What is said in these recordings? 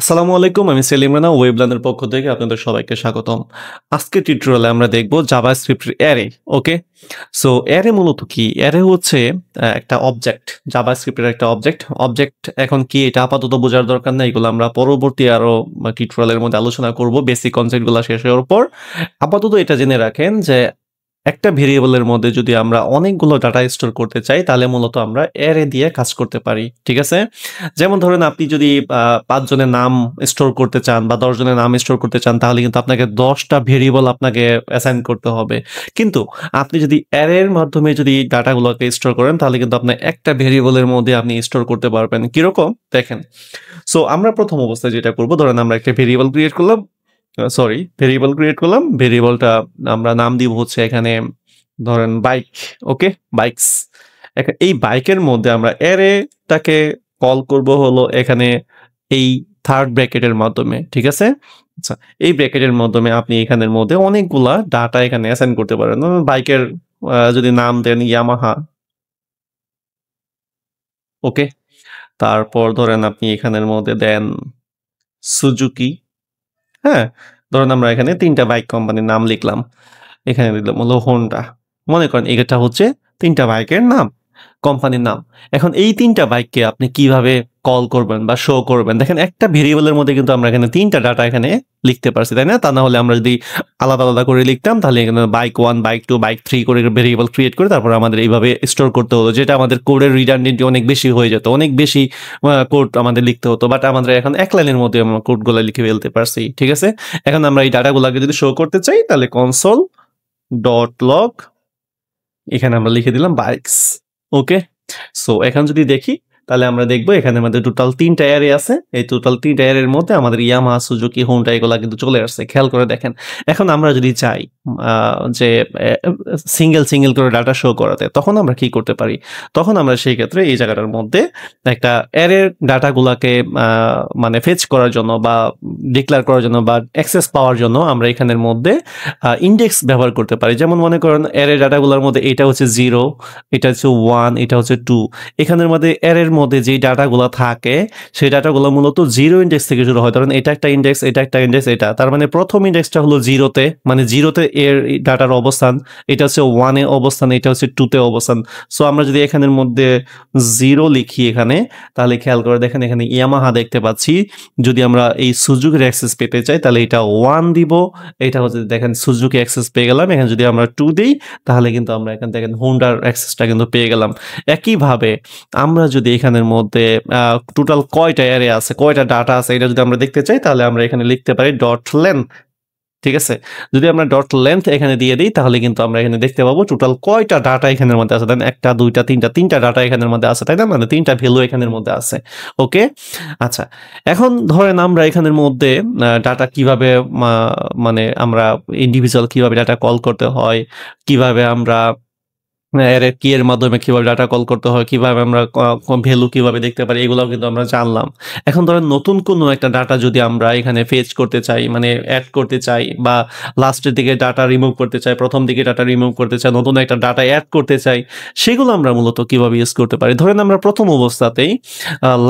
আসসালামু আলাইকুম, আমি সেলিম রানা ওয়েবল্যান্ডের পক্ষ থেকে আপনাদের সবাইকে স্বাগতম। আজকের টিউটোরিয়ালে আমরা দেখব জাভাস্ক্রিপ্টের অ্যারে। ওকে, সো অ্যারে মূলত কি? অ্যারে হচ্ছে একটা অবজেক্ট, জাভাস্ক্রিপ্টের একটা অবজেক্ট। অবজেক্ট এখন কি এটা আপাতত বোঝার দরকার নাই, এগুলো আমরা পরবর্তী আরো টিউটোরিয়ালের মধ্যে আলোচনা করব বেসিক কনসেপ্টগুলো শেষ হওয়ার পর। আপাতত এটা জেনে রাখেন যে একটা ভেরিয়েবলের মধ্যে যদি আমরা অনেকগুলো ডাটা স্টোর করতে চাই তাহলে মূলত আমরা অ্যারে দিয়ে কাজ করতে পারি। ঠিক আছে? যেমন ধরেন আপনি যদি ৫ জনের নাম স্টোর করতে চান বা ১০ জনের নাম স্টোর করতে চান তাহলে কিন্তু আপনাকে ১০ টা ভেরিয়েবল আপনাকে অ্যাসাইন করতে হবে। কিন্তু আপনি যদি অ্যারের মাধ্যমে যদি ডাটাগুলোকে স্টোর করেন তাহলে কিন্তু আপনার একটা ভেরিয়েবলের মধ্যে আপনি স্টোর করতে পারবেন। কিরকম? দেখেন। সো আমরা প্রথম অবস্থায় যেটা করব, ধরেন আমরা একটা ভেরিয়েবল ক্রিয়েট করলাম। ভেরিয়েবল ক্রিয়েট করলাম। ভেরিয়েবলটা আমরা নাম দিব হচ্ছে এখানে ধরেন বাইক। ওকে? বাইকস। এই বাইকের মধ্যে আমরা অ্যারেটাকে কল করব হলো এখানে এই থার্ড ব্র্যাকেটের মাধ্যমে। ঠিক আছে? আচ্ছা, এই ব্র্যাকেটের মাধ্যমে আপনি এখানের মধ্যে অনেকগুলা ডাটা এখানে অ্যাসাইন করতে পারেন। বাইকের যদি নাম দেন ইয়ামাহা। ওকে? তারপর ধরেন আপনি এখানের মধ্যে দেন সুজুকি। হ্যাঁ? ধরেন আমরা এখানে ৩ টা বাইক কোম্পানির নাম লিখলাম। এখানে দিলাম হলো হোন্ডা। মনে করেন এটা হচ্ছে ৩ টা বাইকের নাম, কোম্পানির নাম। এখন এই ৩ টা বাইককে আপনি কিভাবে কল করবেন বা শো করবেন? দেখেন একটা ভেরিয়েবলের মধ্যে কিন্তু আমরা এখানে ৩ টা ডাটা এখানে লিখতে পারছি, তাই না? তা না হলে আমরা যদি আলাদা, আলাদা করে লিখতাম তাহলে এখানে বাইক 1, বাইক 2, বাইক 3 করে ভেরিয়েবল ক্রিয়েট করে তারপর আমাদের এইভাবে স্টোর করতে হতো। যেটা আমাদের কোডের রিডান্ডেন্সি অনেক বেশি হয়ে যেত। অনেক বেশি কোড আমাদের লিখতে হতো। বাট আমাদের এখন এক লাইনের মধ্যে আমরা কোডগুলা লিখে ফেলতে পারছি। ঠিক আছে? এখন আমরা এই ডাটাগুলাকে যদি শো করতে চাই তাহলে console.log এখানে আমরা লিখে দিলাম বাইকস। ওকে? সো এখন যদি দেখি তাহলে আমরা দেখব এখানে আমাদের টোটাল ৩ টা অ্যারে আছে। এই টোটাল ৩ টা অ্যারের মধ্যে আমাদের ইয়ামাহা, সুজুকি, হোন্ডা এগুলা কিন্তু চলে আসছে। খেয়াল করে দেখেন। এখন আমরা যদি চাই যে সিঙ্গেল করে ডাটা শো করাতে, তখন আমরা কি করতে পারি? তখন আমরা সেই ক্ষেত্রে এই জায়গাটার মধ্যে একটা অ্যারের ডাটাগুলাকে মানে ফেচ করার জন্য বা ডিক্লেয়ার করার জন্য বা অ্যাক্সেস পাওয়ার জন্য আমরা এখানের মধ্যে ইনডেক্স ব্যবহার করতে পারি। যেমন মনে করেন অ্যারে ডাটাগুলোর মধ্যে এটা হচ্ছে 0, এটা হচ্ছে 1, এটা হচ্ছে 2। এখানের মধ্যে অ্যারের মধ্যে যেই ডাটাগুলো থাকে সেই ডাটাগুলো মূলত 0 ইনডেক্স থেকে শুরু হয়। ধরেন এটা একটা ইনডেক্স, এটা একটা ইনডেক্স, এটা। তার মানে প্রথম ইনডেক্সটা হলো 0 তে, মানে 0 তে এর ডাটার অবস্থান, এটা হচ্ছে 1 এ অবস্থান, এটা হচ্ছে 2 তে অবস্থান। সো আমরা যদি এখানের মধ্যে 0 লিখি এখানে, তাহলে খেয়াল করে দেখেন এখানে ইয়ামাহা দেখতে পাচ্ছি। যদি আমরা এই সুজুকির অ্যাক্সেস পেতে চাই তাহলে এটা 1 দিব। এটা হচ্ছে দেখেন সুজুকি অ্যাক্সেস পেয়ে গেলাম। এখানে যদি আমরা 2 দেই তাহলে কিন্তু আমরা এখান থেকে হোন্ডার অ্যাক্সেসটা কিন্তু পেয়ে গেলাম। একইভাবে আমরা যদি এখানের মধ্যে টোটাল কয়টা অ্যারে আছে, কয়টা ডাটা আছে এটা যদি আমরা দেখতে চাই তাহলে আমরা এখানে লিখতে পারি ডট লেন্থ। ঠিক আছে? যদি আমরা ডট লেন্থ এখানে দিয়ে দিই তাহলে কিন্তু আমরা এখানে দেখতে পাবো টোটাল কয়টা ডাটা এখানের মধ্যে আছে। দেন ১ টা ২ টা ৩ টা ৩ টা ডাটা এখানের মধ্যে আছে, তাই না? মানে ৩ টা ভ্যালু এখানের মধ্যে আছে। ওকে? আচ্ছা। এখন ধরেন আমরা এখানের মধ্যে ডাটা কিভাবে মানে আমরা ইন্ডিভিজুয়াল কিভাবে ডাটা কল করতে হয়, কিভাবে আমরা অ্যারে কি এর মাধ্যমে কিভাবে ডাটা কল করতে হয়, কিভাবে আমরা ভ্যালু কিভাবে দেখতে পারি এগুলাও কিন্তু আমরা জানলাম। এখন ধরেন নতুন কোনো একটা ডাটা যদি আমরা এখানে ফেচ করতে চাই, মানে এড করতে চাই বা লাস্টের দিকে ডাটা রিমুভ করতে চাই, প্রথম দিকে ডাটা রিমুভ করতে চাই, নতুন একটা ডাটা এড করতে চাই, সেগুলো আমরা মূলত কিভাবে ইউজ করতে পারি? ধরেন আমরা প্রথম অবস্থাতেই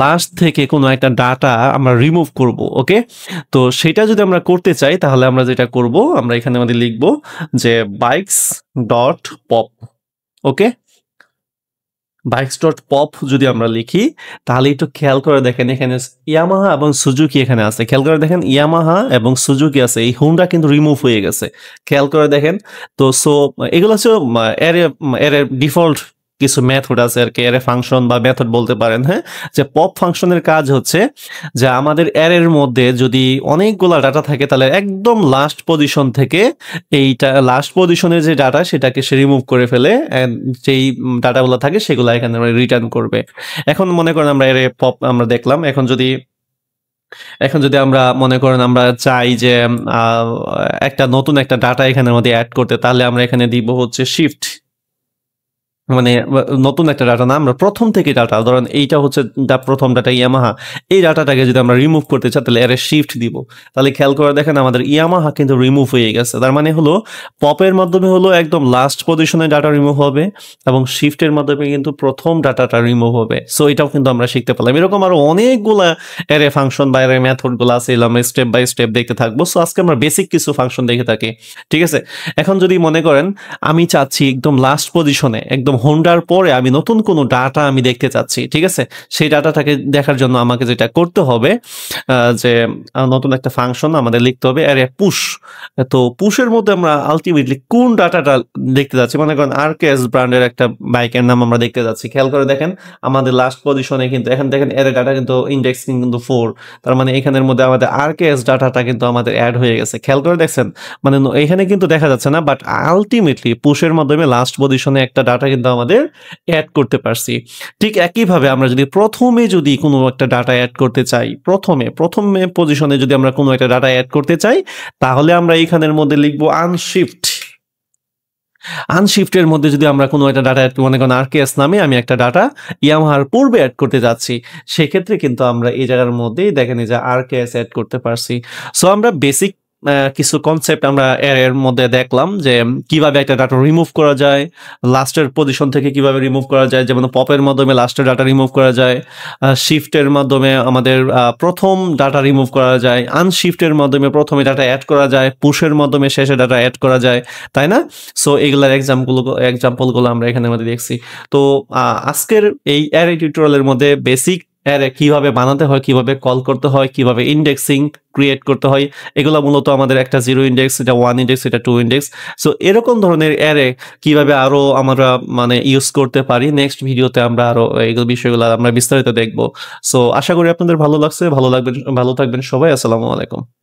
লাস্ট থেকে কোনো একটা ডাটা আমরা রিমুভ করব। ওকে? তো সেটা যদি আমরা করতে চাই তাহলে আমরা যেটা করব, আমরা এখানে আমাদের লিখব যে বাইকস ডট পপ। ওকে? বাইকস.পপ যদি আমরা লিখি তাহলে একটু খেয়াল করে দেখেন এখানে ইয়ামাহা এবং সুজুকি এখানে আছে। খেয়াল করে দেখেন ইয়ামাহা এবং সুজুকি আছে। এই হোন্ডা কিন্তু রিমুভ হয়ে গেছে। খেয়াল করে দেখেন। তো এগুলো হচ্ছে অ্যারে ডিফল্ট কিছু মেথড আছে আরকি, অ্যারে ফাংশন বা মেথড বলতে পারেন, হ্যাঁ? যে পপ ফাংশনের কাজ হচ্ছে যে আমাদের অ্যারের মধ্যে যদি অনেকগুলা ডাটা থাকে তাহলে একদম লাস্ট পজিশন থেকে এইটা লাস্ট পজিশনের যে ডাটা সেটাকে সে রিমুভ করে ফেলে এন্ড যেই ডাটাগুলো থাকে সেগুলো এখানে রিটার্ন করবে। এখন মনে করেন আমরা এর পপ আমরা দেখলাম। এখন যদি আমরা মনে করেন আমরা চাই যে একটা নতুন একটা ডাটা এখানের মধ্যে এড করতে তাহলে আমরা এখানে দিব হচ্ছে শিফট। মানে নতুন একটা ডাটা না, আমরা প্রথম থেকে ডাটা, ধরেন এইটা হচ্ছে প্রথম ডাটা ইয়ামাহা, এই ডাটাটাকে যদি আমরা রিমুভ করতে চাই তাহলে এর শিফট দিব, তাহলে খেয়াল করে দেখেন আমাদের ইয়ামাহা কিন্তু রিমুভ হয়ে গেছে। তার মানে হলো পপের মাধ্যমে হলো একদম লাস্ট পজিশনে ডাটা রিমুভ হবে এবং শিফটের মাধ্যমে কিন্তু প্রথম ডাটাটা রিমুভ হবে। সো এটাও কিন্তু আমরা শিখতে পারলাম। এরকম আরো অনেকগুলা এরে ফাংশন বা এর মেথডগুলো আছে, এগুলো আমরা স্টেপ বাই স্টেপ দেখতে থাকবো। সো আজকে আমরা বেসিক কিছু ফাংশন দেখে থাকি, ঠিক আছে। এখন যদি মনে করেন আমি চাচ্ছি একদম লাস্ট পজিশনে, একদম হোন্ডার পরে আমি নতুন কোনো ডাটা আমি দেখতে চাচ্ছি, ঠিক আছে, সেই ডাটাটাকে দেখার জন্য আমাকে যেটা করতে হবে যে নতুন একটা ফাংশন আমাদের লিখতে হবে অ্যারে পুশ। তো পুশের মধ্যে আমরা আলটিমেটলি কোন ডাটাটা দেখতে যাচ্ছি, মনে করেন আরকেএস ব্র্যান্ডের একটা বাইকের নাম আমরা দেখতে যাচ্ছি, খেয়াল করে দেখেন আমাদের লাস্ট পজিশনে কিন্তু এখন দেখেন এর ডাটা কিন্তু ইন্ডেক্স কিন্তু 4, তার মানে এখানের মধ্যে আমাদের আরকেএস ডাটাটা কিন্তু আমাদের অ্যাড হয়ে গেছে, খেয়াল করে দেখছেন। মানে এখানে কিন্তু দেখা যাচ্ছে না, বাট আলটিমেটলি পুশের মাধ্যমে লাস্ট পজিশনে একটা ডাটা কিন্তু আমাদের অ্যাড করতে পারছি। ঠিক একইভাবে আমরা যদি প্রথমে যদি কোনো একটা ডাটা অ্যাড করতে চাই, প্রথমে পজিশনে যদি আমরা কোনো একটা ডাটা অ্যাড করতে চাই, তাহলে আমরা এইখানের মধ্যে লিখবো আনশিফট। আনশিফটের মধ্যে যদি আমরা কোনো একটা ডাটা অ্যাড, মনে করেন আরকেএস নামে আমি একটা ডাটা ইয়ামাহার পূর্বে অ্যাড করতে যাচ্ছি, সেক্ষেত্রে কিন্তু আমরা এই জায়গার মধ্যেই দেখেন যে আরকেএস অ্যাড করতে পারছি। সো আমরা বেসিক কিছু কনসেপ্ট আমরা এর মধ্যে দেখলাম যে কিভাবে একটা ডাটা রিমুভ করা যায়, লাস্টের পজিশন থেকে কিভাবে রিমুভ করা যায়, যেমন পপের মাধ্যমে লাস্টের ডাটা রিমুভ করা যায়, শিফটের মাধ্যমে আমাদের প্রথম ডাটা রিমুভ করা যায়, আনশিফটের মাধ্যমে প্রথমে ডাটা অ্যাড করা যায়, পুশের মাধ্যমে শেষে ডাটা অ্যাড করা যায়, তাই না? সো এগুলার এক্সাম্পলগুলো আমরা এখানের মধ্যে দেখছি। তো আজকের এই অ্যারে টিউটোরিয়ালের মধ্যে বেসিক অ্যারে কিভাবে বানাতে হয়, কিভাবে কল করতে হয়, কিভাবে ইন্ডেক্সিং ক্রিয়েট করতে হয়, এগুলো মূলত আমাদের একটা 0 ইন্ডেক্স, এটা 1 ইন্ডেক্স, এটা 2 ইন্ডেক্স। সো এরকম ধরনের অ্যারে কিভাবে আরো আমরা মানে ইউজ করতে পারি, নেক্সট ভিডিওতে আমরা আরো এইগুলো বিষয়গুলো আমরা বিস্তারিত দেখবো। সো আশা করি আপনাদের ভালো লাগছে, ভালো থাকবেন সবাই। আসসালামু আলাইকুম।